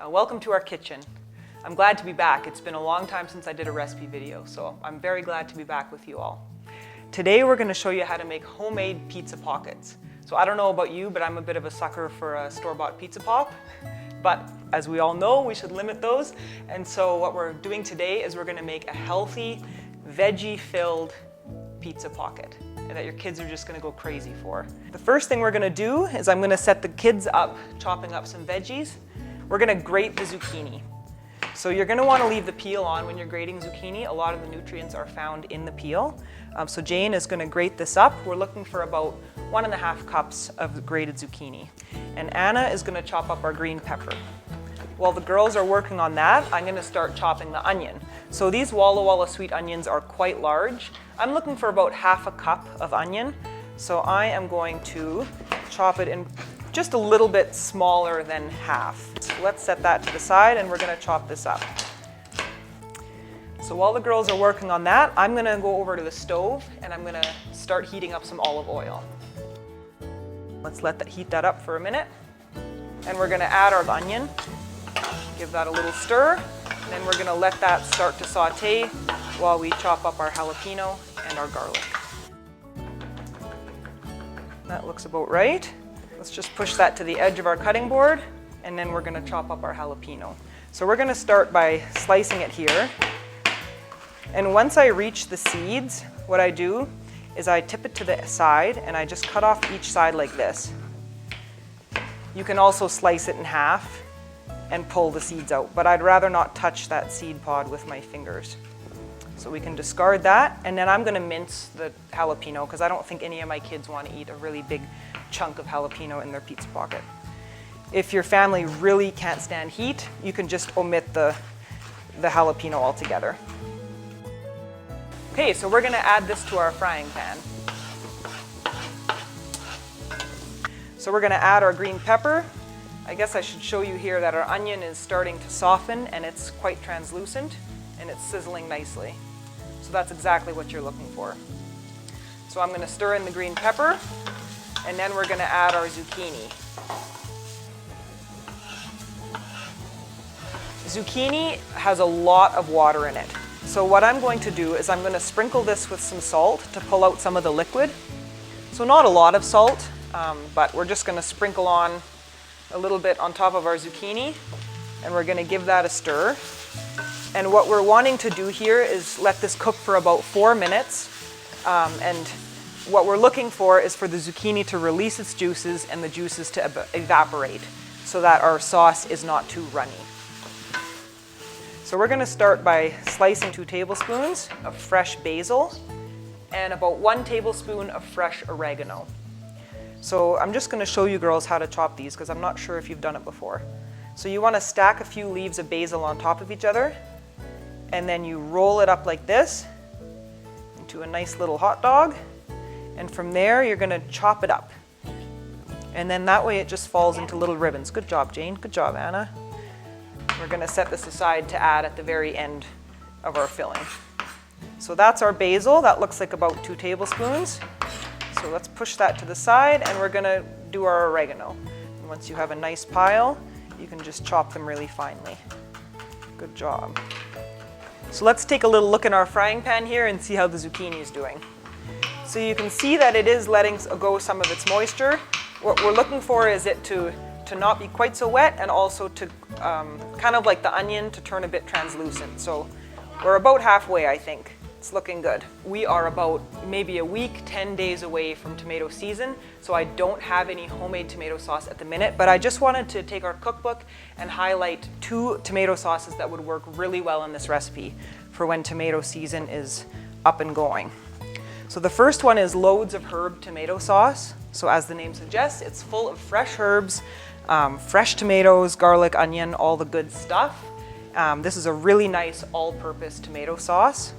Welcome to our kitchen. I'm glad to be back. It's been a long time since I did a recipe video, so I'm very glad to be back with you all. Today we're going to show you how to make homemade pizza pockets. So I don't know about you, but I'm a bit of a sucker for a store-bought pizza pop. But as we all know, we should limit those. And so what we're doing today is we're going to make a healthy, veggie-filled pizza pocket that your kids are just going to go crazy for. The first thing we're going to do is I'm going to set the kids up chopping up some veggies. We're going to grate the zucchini. So you're going to want to leave the peel on when you're grating zucchini. A lot of the nutrients are found in the peel. So Jane is going to grate this up. We're looking for about 1.5 cups of grated zucchini. And Anna is going to chop up our green pepper. While the girls are working on that, I'm going to start chopping the onion. So these Walla Walla sweet onions are quite large. I'm looking for about 1/2 cup of onion. So I am going to chop it in just a little bit smaller than half. So let's set that to the side and we're going to chop this up. So while the girls are working on that, I'm going to go over to the stove and I'm going to start heating up some olive oil. Let's let that heat that up for a minute. And we're going to add our onion. Give that a little stir. And then we're going to let that start to saute while we chop up our jalapeno and our garlic. That looks about right. Let's just push that to the edge of our cutting board, and then we're going to chop up our jalapeno. So we're going to start by slicing it here. And once I reach the seeds, what I do is I tip it to the side, and I just cut off each side like this. You can also slice it in half and pull the seeds out, but I'd rather not touch that seed pod with my fingers. So we can discard that, and then I'm going to mince the jalapeno because I don't think any of my kids want to eat a really big chunk of jalapeno in their pizza pocket. If your family really can't stand heat, you can just omit the jalapeno altogether. Okay, so we're going to add this to our frying pan. So we're going to add our green pepper. I guess I should show you here that our onion is starting to soften and it's quite translucent and it's sizzling nicely. So that's exactly what you're looking for. So I'm going to stir in the green pepper. And then we're going to add our zucchini. Zucchini has a lot of water in it. So what I'm going to do is I'm going to sprinkle this with some salt to pull out some of the liquid. So not a lot of salt, but we're just going to sprinkle on a little bit on top of our zucchini. And we're going to give that a stir. And what we're wanting to do here is let this cook for about 4 minutes. And what we're looking for is for the zucchini to release its juices and the juices to evaporate so that our sauce is not too runny. So we're going to start by slicing 2 tablespoons of fresh basil and about 1 tablespoon of fresh oregano. So I'm just going to show you girls how to chop these because I'm not sure if you've done it before. So you want to stack a few leaves of basil on top of each other and then you roll it up like this into a nice little hot dog. And from there, you're going to chop it up. And then that way it just falls into little ribbons. Good job, Jane. Good job, Anna. We're going to set this aside to add at the very end of our filling. So that's our basil. That looks like about 2 tablespoons. So let's push that to the side, and we're going to do our oregano. And once you have a nice pile, you can just chop them really finely. Good job. So let's take a little look in our frying pan here and see how the zucchini is doing. So you can see that it is letting go some of its moisture. What we're looking for is it to not be quite so wet and also to kind of like the onion to turn a bit translucent. So we're about halfway, I think. It's looking good. We are about maybe a week, 10 days away from tomato season, so I don't have any homemade tomato sauce at the minute, but I just wanted to take our cookbook and highlight 2 tomato sauces that would work really well in this recipe for when tomato season is up and going. So the first one is Loads of Herb tomato sauce. So as the name suggests, it's full of fresh herbs, fresh tomatoes, garlic, onion, all the good stuff. This is a really nice all-purpose tomato sauce.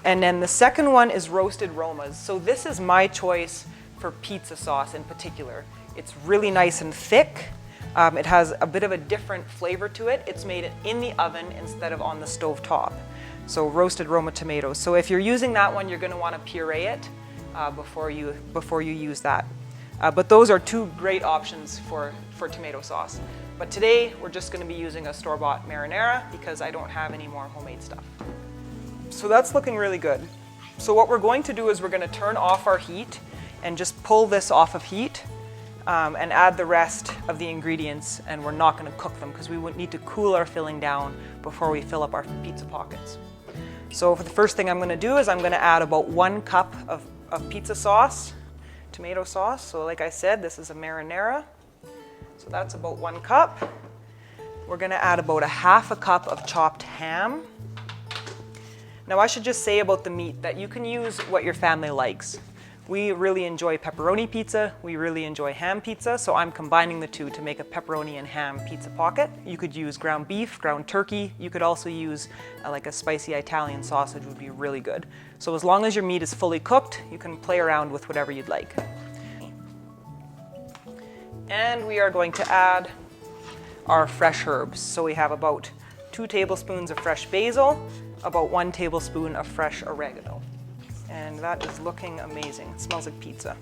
And then the second one is Roasted Romas. So this is my choice for pizza sauce in particular. It's really nice and thick. It has a bit of a different flavor to it. It's made in the oven instead of on the stove top. So Roasted Roma tomatoes. So if you're using that one, you're going to want to puree it before you use that. But those are two great options for tomato sauce. But today we're just going to be using a store-bought marinara because I don't have any more homemade stuff. So that's looking really good. So what we're going to do is we're going to turn off our heat and just pull this off of heat and add the rest of the ingredients, and we're not going to cook them because we would need to cool our filling down before we fill up our pizza pockets. So for the first thing I'm going to do is I'm going to add about 1 cup of pizza sauce, tomato sauce. So like I said, this is a marinara. So that's about 1 cup. We're going to add about 1/2 cup of chopped ham. Now I should just say about the meat that you can use what your family likes. We really enjoy pepperoni pizza, we really enjoy ham pizza, so I'm combining the two to make a pepperoni and ham pizza pocket. You could use ground beef, ground turkey. You could also use like a spicy Italian sausage would be really good. So as long as your meat is fully cooked, you can play around with whatever you'd like. And we are going to add our fresh herbs. So we have about 2 tablespoons of fresh basil, about 1 tablespoon of fresh oregano. And that is looking amazing. It smells like pizza.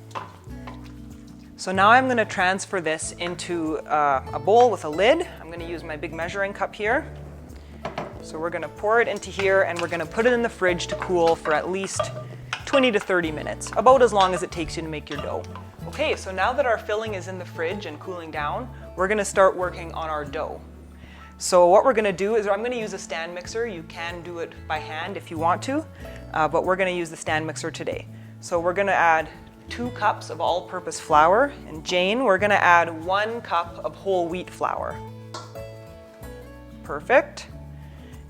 So now I'm going to transfer this into a bowl with a lid. I'm going to use my big measuring cup here. So we're going to pour it into here and we're going to put it in the fridge to cool for at least 20 to 30 minutes, about as long as it takes you to make your dough. Okay, so now that our filling is in the fridge and cooling down, we're going to start working on our dough. So what we're going to do is I'm going to use a stand mixer. You can do it by hand if you want to, but we're going to use the stand mixer today. So we're going to add 2 cups of all-purpose flour, and Jane, we're going to add 1 cup of whole wheat flour. Perfect.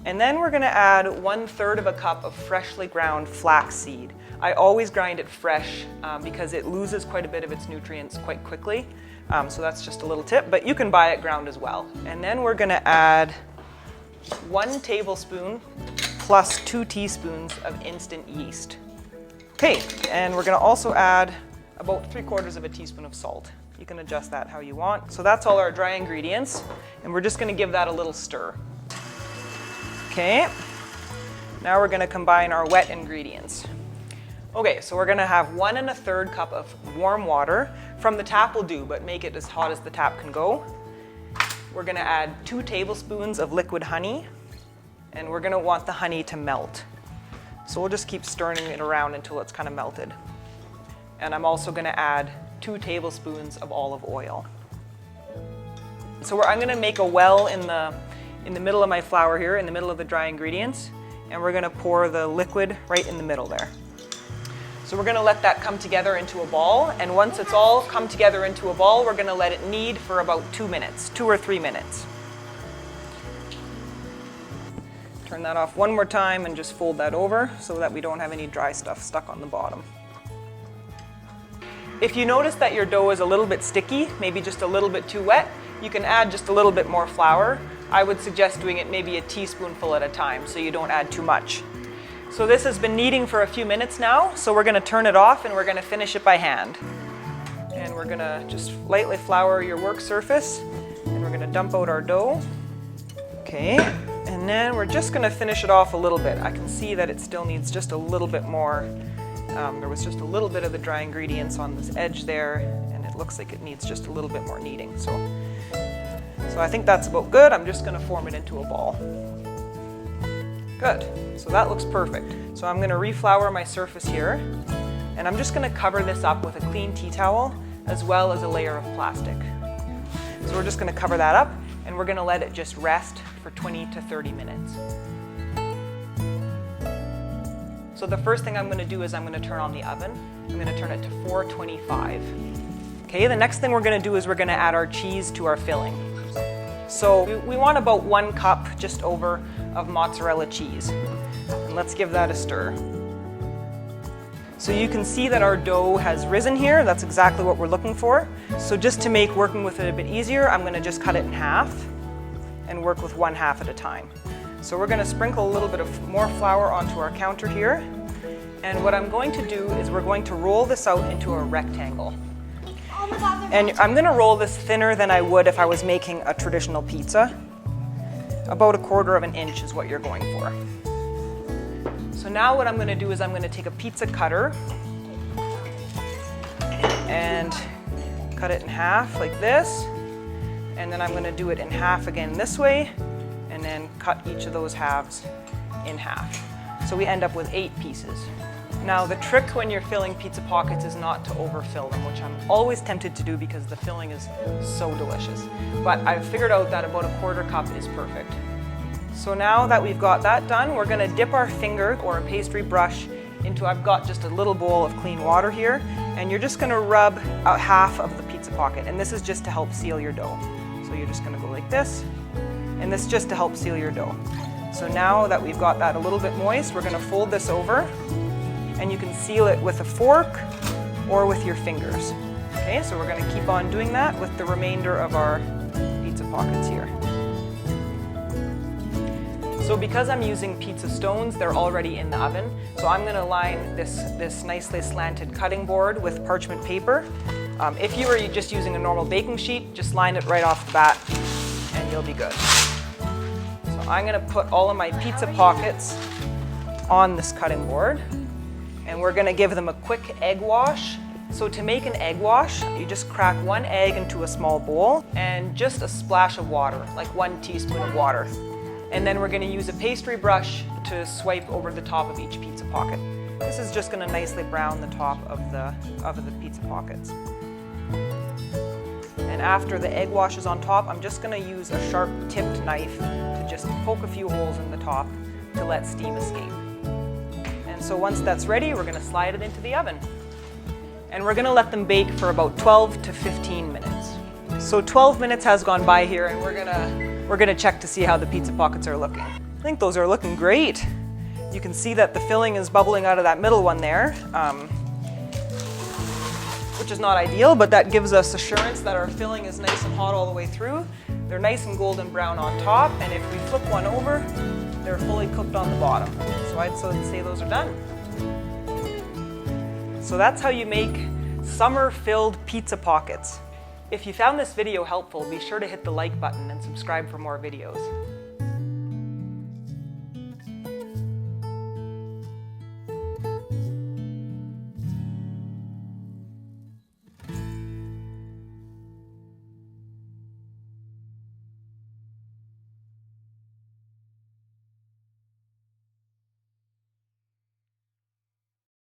And then we're going to add 1/3 of a cup of freshly ground flaxseed. I always grind it fresh because it loses quite a bit of its nutrients quite quickly. So that's just a little tip, but you can buy it ground as well. And then we're going to add 1 tablespoon plus 2 teaspoons of instant yeast. Okay, and we're going to also add about 3/4 teaspoon of salt. You can adjust that how you want. So that's all our dry ingredients, and we're just going to give that a little stir. Okay, now we're going to combine our wet ingredients. Okay, so we're going to have 1 1/3 cup of warm water. From the tap will do, but make it as hot as the tap can go. We're going to add 2 tablespoons of liquid honey, and we're going to want the honey to melt. So we'll just keep stirring it around until it's kind of melted. And I'm also going to add 2 tablespoons of olive oil. So I'm going to make a well in the middle of my flour here, in the middle of the dry ingredients, and we're going to pour the liquid right in the middle there. So we're going to let that come together into a ball, and once it's all come together into a ball, we're going to let it knead for about 2 minutes, 2 or 3 minutes. Turn that off one more time and just fold that over so that we don't have any dry stuff stuck on the bottom. If you notice that your dough is a little bit sticky, maybe just a little bit too wet, you can add just a little bit more flour. I would suggest doing it maybe a teaspoonful at a time so you don't add too much. So this has been kneading for a few minutes now, so we're going to turn it off and we're going to finish it by hand. And we're going to just lightly flour your work surface, and we're going to dump out our dough. Okay, and then we're just going to finish it off a little bit. I can see that it still needs just a little bit more. There was just a little bit of the dry ingredients on this edge there, and it looks like it needs just a little bit more kneading. So I think that's about good. I'm just going to form it into a ball. Good, so that looks perfect. So I'm going to reflour my surface here, and I'm just going to cover this up with a clean tea towel as well as a layer of plastic. So we're just going to cover that up, and we're going to let it just rest for 20 to 30 minutes. So the first thing I'm going to do is I'm going to turn on the oven. I'm going to turn it to 425. Okay, the next thing we're going to do is we're going to add our cheese to our filling. So we want about 1 cup, just over, of mozzarella cheese. And let's give that a stir. So you can see that our dough has risen here. That's exactly what we're looking for. So just to make working with it a bit easier, I'm going to just cut it in half and work with 1/2 at a time. So we're going to sprinkle a little bit of more flour onto our counter here. And what I'm going to do is we're going to roll this out into a rectangle. And I'm going to roll this thinner than I would if I was making a traditional pizza. About 1/4 inch is what you're going for. So now what I'm going to do is I'm going to take a pizza cutter and cut it in half like this, and then I'm going to do it in half again this way, and then cut each of those halves in half. So we end up with 8 pieces. Now the trick when you're filling pizza pockets is not to overfill them, which I'm always tempted to do because the filling is so delicious. But I've figured out that about a 1/4 cup is perfect. So now that we've got that done, we're going to dip our finger or a pastry brush into, I've got just a little bowl of clean water here, and you're just going to rub out half of the pizza pocket, and this is just to help seal your dough. So you're just going to go like this, and this is just to help seal your dough. So now that we've got that a little bit moist, we're going to fold this over, and you can seal it with a fork or with your fingers. Okay, so we're going to keep on doing that with the remainder of our pizza pockets here. So because I'm using pizza stones, they're already in the oven. So I'm going to line this nicely slanted cutting board with parchment paper. If you were just using a normal baking sheet, just line it right off the bat and you'll be good. So I'm going to put all of my pizza pockets on this cutting board, and we're going to give them a quick egg wash. So to make an egg wash, you just crack 1 egg into a small bowl and just a splash of water, like 1 teaspoon of water. And then we're going to use a pastry brush to swipe over the top of each pizza pocket. This is just going to nicely brown the top of the pizza pockets. And after the egg wash is on top, I'm just going to use a sharp tipped knife to just poke a few holes in the top to let steam escape. And so once that's ready, we're going to slide it into the oven. And we're going to let them bake for about 12 to 15 minutes. So 12 minutes has gone by here, and we're going to check to see how the pizza pockets are looking. I think those are looking great. You can see that the filling is bubbling out of that middle one there, which is not ideal, but that gives us assurance that our filling is nice and hot all the way through. They're nice and golden brown on top, and if we flip one over, they're fully cooked on the bottom. So I'd say those are done. So that's how you make summer-filled pizza pockets. If you found this video helpful, be sure to hit the like button and subscribe for more videos.